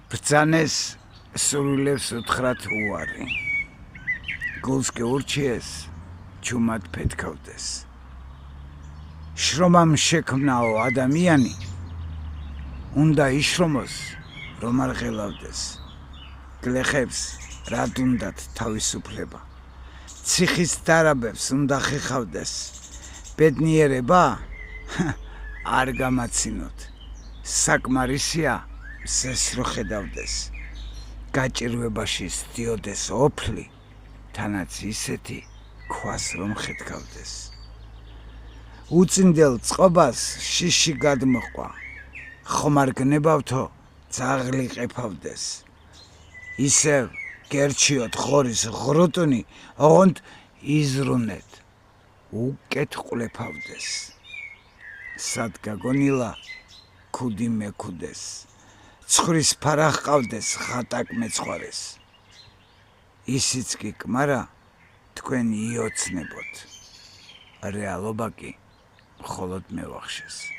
ბრძანეს სრულებს უთხრათ უარი. გულს კი ურჩიეს ჩუმად ფეთქავდეს. შრომამ შექმნაო ადამიანი, უნდა იშრომოს, რომ არ ღელავდეს. გლეხებს რად უნდათ თავისუფლება, ციხის დარაბებს უნდა ხეხავდეს. ბედნიერება არ გამაცინოთ, საკმარისია მზეს რო ხედავდეს. გაჭირვებაში სდიოდეს ოფლი, თანაც ისეთი ქვას რომ ხეთქავდეს. უწინდელ წყობას შიში გადმოყვა, ხომარ გნებავთო ძაღლი ყეფავდეს. ისევ გერჩიოთ ხორის ღრუტუნი, ოღონდ იზრუნეთ, უკეთ ყლეფავდეს. სად გაგონილა ქუდი მეკუდეს, ცხვრის ფარა ჰყავდეს ხატაკ მეცხვარეს. ისიც კი კმარა თქვენ იოცნებოთ, რეალობა კი მხოლოდ მევახშეს.